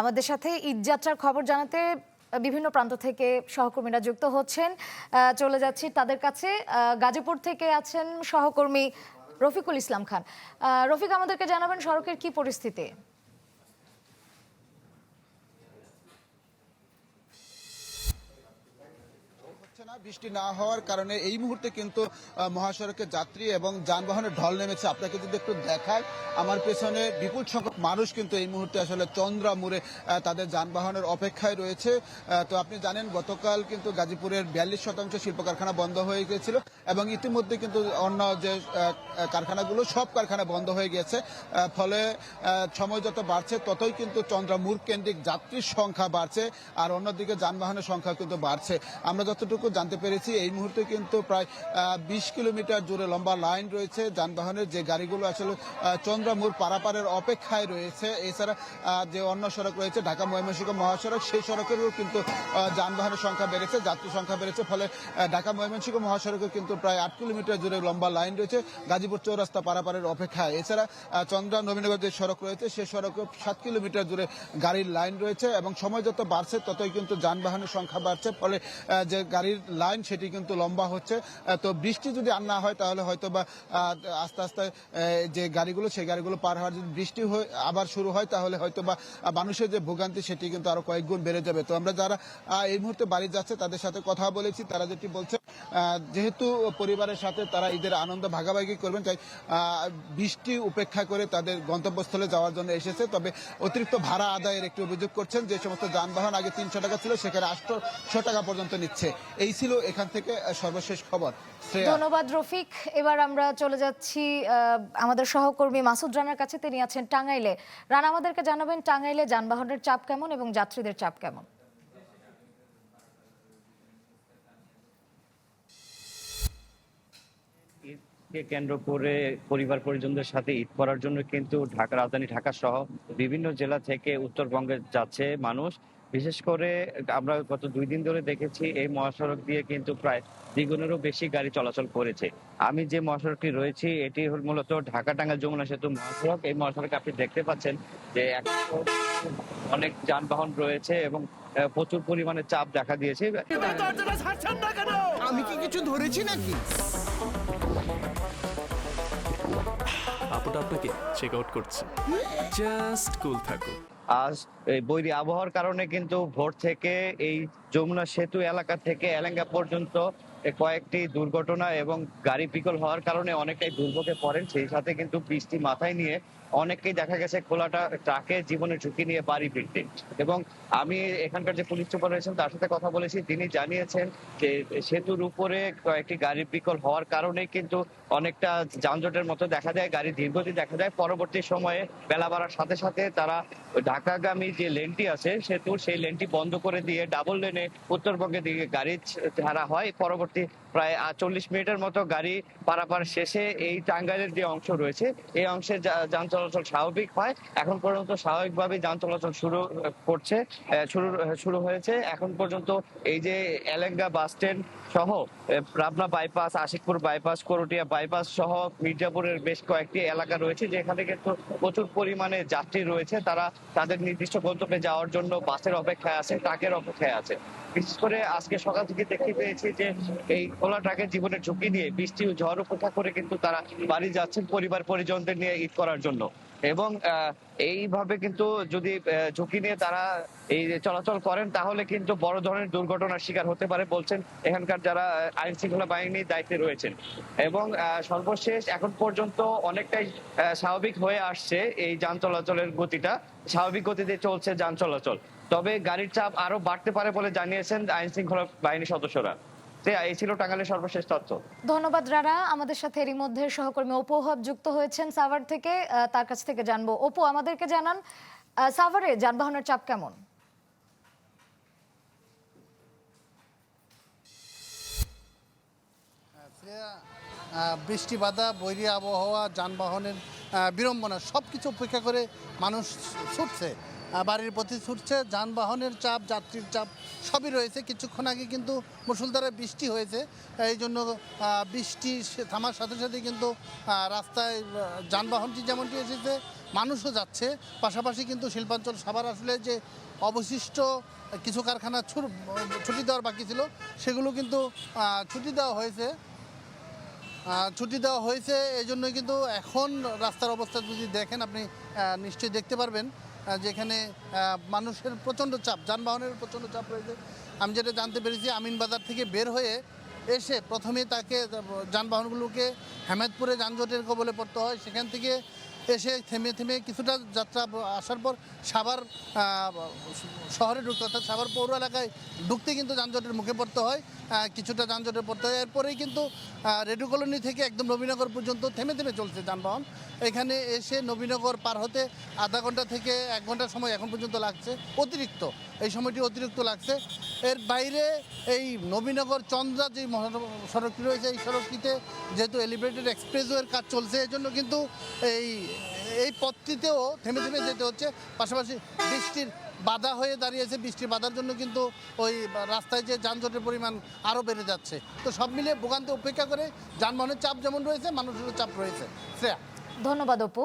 আমাদের সাথে ঈদযাত্রার খবর জানাতে বিভিন্ন প্রান্ত থেকে সহকর্মীরা যুক্ত হচ্ছেন। চলে যাচ্ছি তাদের কাছে। গাজীপুর থেকে আছেন সহকর্মী রফিকুল ইসলাম খান। রফিক, আমাদেরকে জানাবেন সড়কের কি পরিস্থিতি? বৃষ্টি না হওয়ার কারণে এই মুহূর্তে কিন্তু মহাসড়কে যাত্রী এবং যানবাহনের ঢল নেমেছে। আপনাকে যদি একটু দেখায়, আমার পেছনে বিপুল সংখ্যক মানুষ কিন্তু এই মুহূর্তে আসলে চন্দ্রা মোড়ে তাদের যানবাহনের অপেক্ষায় রয়েছে। তো আপনি জানেন গতকাল কিন্তু গাজীপুরের 42% শিল্প কারখানা বন্ধ হয়ে গিয়েছিল এবং ইতিমধ্যে কিন্তু অন্য যে কারখানাগুলো সব কারখানা বন্ধ হয়ে গেছে। ফলে সময় যত বাড়ছে ততই কিন্তু চন্দ্রা মোড় কেন্দ্রিক যাত্রীর সংখ্যা বাড়ছে, আর অন্যদিকে যানবাহনের সংখ্যা কিন্তু বাড়ছে। আমরা যতটুকু জানতে পেরেছি এই মুহূর্তে কিন্তু প্রায় 20 কিলোমিটার জুড়ে লম্বা লাইন রয়েছে যানবাহনের, যে গাড়িগুলো আসলে চন্দ্রা মোড় পারাপারের অপেক্ষায় রয়েছে। এছাড়া যে অন্য সড়ক রয়েছে ঢাকা ময়মনসিংহ মহাসড়ক, সেই সড়কেরও কিন্তু যানবাহনের সংখ্যা বেড়েছে, যাত্রী সংখ্যা বেড়েছে। ফলে ঢাকা ময়মনসিংহ মহাসড়কে কিন্তু প্রায় 8 কিলোমিটার জুড়ে লম্বা লাইন রয়েছে গাজীপুর চৌরাস্তা পারাপারের অপেক্ষায়। এছাড়া চন্দ্রা নবীনগর যে সড়ক রয়েছে সেই সড়কে 7 কিলোমিটার জুড়ে গাড়ির লাইন রয়েছে এবং সময় যত বাড়ছে ততই কিন্তু যানবাহনের সংখ্যা বাড়ছে। ফলে যে গাড়ির লাইন সেটি কিন্তু লম্বা হচ্ছে। তো বৃষ্টি যদি আর না হয় তাহলে হয়তো বা আস্তে আস্তে যে গাড়িগুলো সেই গাড়িগুলো পার হওয়ার, যদি বৃষ্টি আবার শুরু হয় তাহলে হয়তো বা মানুষের যে ভোগান্তি সেটি কিন্তু আরো কয়েক গুণ বেড়ে যাবে। তো আমরা যারা এই মুহূর্তে বাড়ি যাচ্ছে তাদের সাথে কথা বলেছি, তারা যেটি বলছে যেহেতু পরিবারের সাথে তারা ঈদের আনন্দ ভাগাভাগি করবেন, তাই বৃষ্টি উপেক্ষা করে তাদের গন্তব্যস্থলে যাওয়ার জন্য এসেছে। তবে অতিরিক্ত ভাড়া আদায়ের একটি অভিযোগ করছেন, যে সমস্ত যানবাহন আগে 300 টাকা ছিল সেখানে 800 টাকা পর্যন্ত নিচ্ছে। এই ছিল এখান থেকে সর্বশেষ খবর। ধন্যবাদ রফিক। এবার আমরা চলে যাচ্ছি আমাদের সহকর্মী মাসুদ রানার কাছে। তিনি আছেন টাঙ্গাইলে। রানা, আমাদেরকে জানাবেন টাঙ্গাইলে যানবাহনের চাপ কেমন এবং যাত্রীদের চাপ কেমন? ঈদকে কেন্দ্র করে পরিবার পরিজনদের সাথে ঈদ করার জন্য কিন্তু রাজধানী ঢাকা সহ বিভিন্ন জেলা থেকে উত্তরবঙ্গে যাচ্ছে মানুষ। বিশেষ করে আমরা গত 2 দিন ধরে দেখেছি এই মহাসড়ক দিয়ে কিন্তু প্রায় দ্বিগুণেরও বেশি গাড়ি চলাচল করেছে। আমি যে মহাসড়কটি রয়েছি এটি হল মূলত ঢাকা টাঙ্গাইল যমুনা সেতু মহাসড়ক। এই মহাসড়কে আপনি দেখতে পাচ্ছেন যে অনেক যানবাহন রয়েছে এবং প্রচুর পরিমাণে চাপ দেখা দিয়েছে। আমি কি কিছু ধরেছি নাকি? আপুটা আপনাকে চেক আউট করছে, জাস্ট কুল থাকুন। আজ এই বৈরী আবহাওয়ার কারণে কিন্তু ভোর থেকে এই যমুনা সেতু এলাকা থেকে এলেঙ্গা পর্যন্ত কয়েকটি দুর্ঘটনা এবং গাড়ি বিকল হওয়ার কারণে অনেকটাই দুর্ভোগে পড়েন। সেই সাথে কিন্তু বৃষ্টি মাথায় নিয়ে অনেককেই দেখা গেছে খোলাটা ট্রাকে জীবনের ঝুঁকি নিয়ে বাড়ি ফিরতে। এবং আমি এখানকার যে পুলিশ সুপার রয়েছেন তার সাথে কথা বলেছি, তিনি জানিয়েছেন যে সেতুর উপরে কয়েকটি গাড়ি বিকল হওয়ার কারণে কিন্তু অনেকটা যানজটের মতো দেখা যায়, গাড়ি ধীরগতি দেখা যায়। পরবর্তী সময়ে বেলা বাড়ার সাথে সাথে তারা ঢাকাগামী যে লেনটি আছে সেতুর, সেই লেনটি বন্ধ করে দিয়ে ডাবল লেনে উত্তরবঙ্গের দিকে গাড়ি ছাড়া হয়। পরবর্তী প্রায় 40 মিনিটের মতো গাড়ি পারাপার শেষে এই টাঙ্গাইলের যে অংশ রয়েছে এই অংশে যান চলাচল স্বাভাবিক হয়। এখন পর্যন্ত স্বাভাবিকভাবে যান চলাচল শুরু হয়েছে। এখন পর্যন্ত এই যে এলেঙ্গা বাস স্ট্যান্ড সহ Pabna bypass, Ashikpur bypass, Karatia bypass সহ মির্জাপুরের বেশ কয়েকটি এলাকা রয়েছে যেখানে কিন্তু প্রচুর পরিমাণে যাত্রী রয়েছে। তারা তাদের নির্দিষ্ট গন্তব্যে যাওয়ার জন্য বাসের অপেক্ষায় আছে, ট্রাকের অপেক্ষায় আছে। বিশেষ করে আজকে সকাল থেকে দেখতে পেয়েছি যে এই খোলা ট্রাকের জীবনের ঝুঁকি নিয়ে বৃষ্টি ও ঝড় উপেক্ষা করে কিন্তু তারা বাড়ি যাচ্ছেন পরিবার পরিজনদের নিয়ে ঈদ করার জন্য। এবং এইভাবে কিন্তু যদি ঝুঁকি নিয়ে তারা এই চলাচল করেন তাহলে কিন্তু বড় ধরনের দুর্ঘটনার শিকার হতে পারে বলছেন এখানকার যারা আইন শৃঙ্খলা বাহিনীর দায়িত্বে রয়েছেন। এবং সর্বশেষ এখন পর্যন্ত অনেকটাই স্বাভাবিক হয়ে আসছে এই যান চলাচলের গতিটা, স্বাভাবিক গতিতে চলছে যান চলাচল। তবে গাড়ির চাপ আরো বাড়তে পারে বলে জানিয়েছেন আইন শৃঙ্খলা বাহিনীর সদস্যরা। এই ছিল টাঙ্গাইলের সর্বশেষ তথ্য। ধন্যবাদ রানা। আমাদের সাথে এরই মধ্যে সহকর্মী অপু হব যুক্ত হয়েছেন সাভার থেকে। তার কাছ থেকে জানবো। অপু, আমাদেরকে জানান সাভারে যানবাহনের চাপ কেমন? বৃষ্টি বাদা, বৈরী আবহাওয়া, যানবাহনের বিড়ম্বনা সবকিছু উপেক্ষা করে মানুষ ছুটছে, বাড়ির প্রতি ছুটছে। যানবাহনের চাপ, যাত্রীর চাপ সবই রয়েছে। কিছুক্ষণ আগে কিন্তু মুষলধারে বৃষ্টি হয়েছে, এই জন্য বৃষ্টি থামার সাথে সাথে কিন্তু রাস্তায় যানবাহনটি যেমনটি এসেছে মানুষও যাচ্ছে। পাশাপাশি কিন্তু শিল্পাঞ্চল সাভার আসলে যে অবশিষ্ট কিছু কারখানা ছুটি দেওয়ার বাকি ছিল সেগুলো কিন্তু ছুটি দেওয়া হয়েছে। এই জন্যই কিন্তু এখন রাস্তার অবস্থা যদি দেখেন আপনি নিশ্চয়ই দেখতে পারবেন যেখানে মানুষের প্রচণ্ড চাপ, যানবাহনের প্রচণ্ড চাপ রয়েছে। আমি যেটা জানতে পেরেছি, আমিনবাজার থেকে বের হয়ে এসে প্রথমে তাকে যানবাহনগুলোকে হেমায়তপুরে যানজটের কবলে পড়তে হয়, সেখান থেকে এসে থেমে থেমে কিছুটা যাত্রা আসার পর সাভার শহরে ঢুকতে, অর্থাৎ সাভার পৌর এলাকায় ঢুকতে কিন্তু যানজটের মুখে পড়তে হয়, কিছুটা যানজটে পড়তে হয়। এরপরেই কিন্তু রেডিও কলোনি থেকে একদম নবীনগর পর্যন্ত থেমে থেমে চলছে যানবাহন। এখানে এসে নবীনগর পার হতে আধা ঘন্টা থেকে 1 ঘন্টা সময় এখন পর্যন্ত লাগছে, অতিরিক্ত এই সময়টি অতিরিক্ত লাগছে। এর বাইরে এই নবীনগর চন্দ্রা যে সড়কটি রয়েছে, এই সড়কটিতে যেহেতু এলিভেটেড এক্সপ্রেসওয়ের কাজ চলছে, এই জন্য কিন্তু এই পথটিতেও থেমে থেমে যেতে হচ্ছে। পাশাপাশি বৃষ্টির বাধা হয়ে দাঁড়িয়েছে, বৃষ্টির বাধার জন্য কিন্তু ওই রাস্তায় যে যানজটের পরিমাণ আরও বেড়ে যাচ্ছে। তো সব মিলিয়ে ভোগান্তি উপেক্ষা করে যানবাহনের চাপ যেমন রয়েছে, মানুষেরও চাপ রয়েছে। শ্রেয়া। ধন্যবাদ অপু।